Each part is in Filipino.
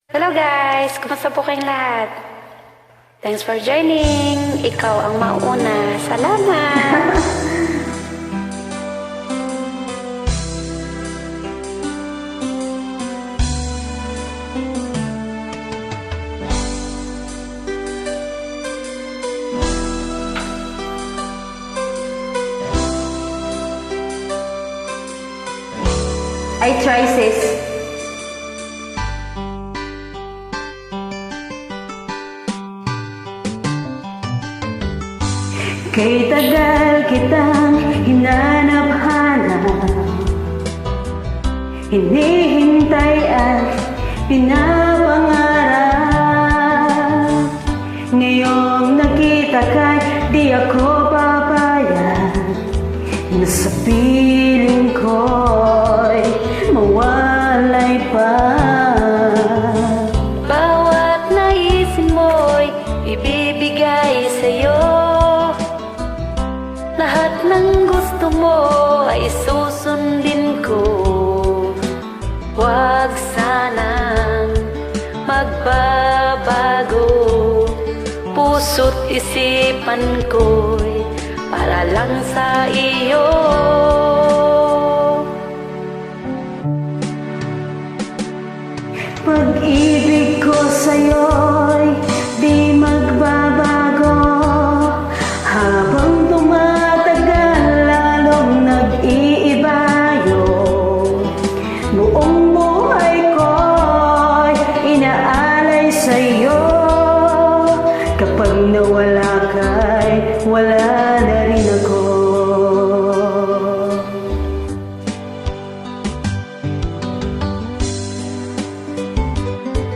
Hello guys! Kumusta po kayong lahat? Thanks for joining! Ikaw ang mauna. Salamat! I try, sis. Kay tagal kitang hinanap-hanap, hinihintay at pinapangarap. Ngayong nakita ka'y di ako papayag na sa piling ko'y mawalay pa. Bawat naisin mo'y ibibigay sa'yo. Lahat ng gusto mo ay susundin ko. Huwag sanang magbabago. Puso't isipan ko'y para lang sa iyo. Pag-ibig ko sa'yo'y di magbabago. Habang tumatagal lalong nag-iibayo. Buong buhay ko'y inaalay sa'yo. Kapag nawala ka'y wala na rin ako.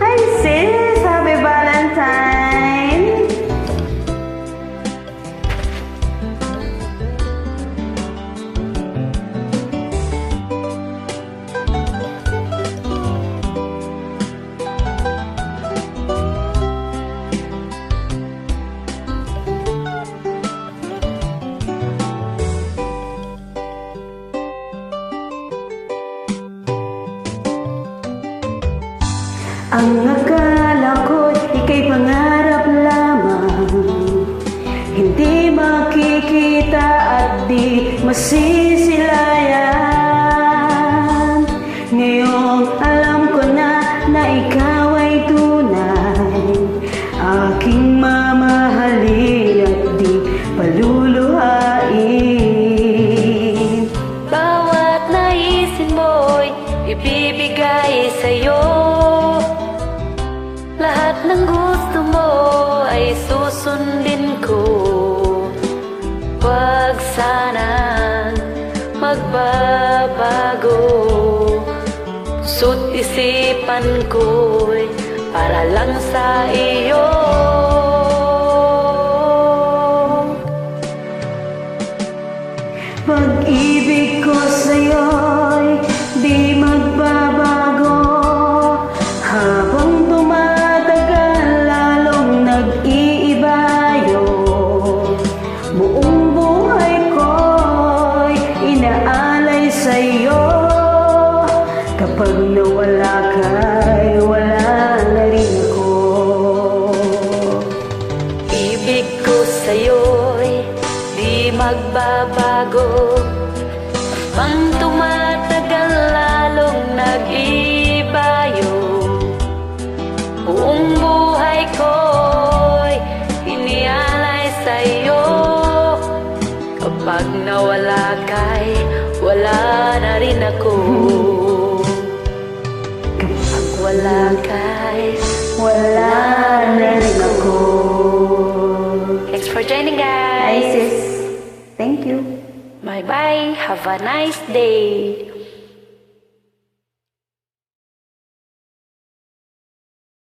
Hi sis! Happy Valentine! Ang akala ko ika'y pangarap lamang, hindi makikita at di masisilayan. Ngayong alam ko na ikaw ay tunay, aking mamahalin at di paluluhain. Bawat naisin mo'y ibibigay sa'yo. Lahat ng gusto mo ay susundin ko. Huwag sanang magbabago. Puso't isipan ko'y para lang sa iyo. Pag-ibig ko sa'yo'y di magbabago. Habang tumatagal lalong nag-iibayo. Buong buhay ko'y inaalay sa'yo. Kapag nawala ka'y wala na rin ako. Ibig ko sa'yo'y di magbabago. Pang tumatagal lalong nag-ibayo. Buong buhay ko'y inialay sa'yo. Kapag nawala ka'y wala na rin ako. Kapag wala ka'y Wala na rin ako. Thanks for joining, Hi guys. sis. Thank you. Bye-bye. Have a nice day.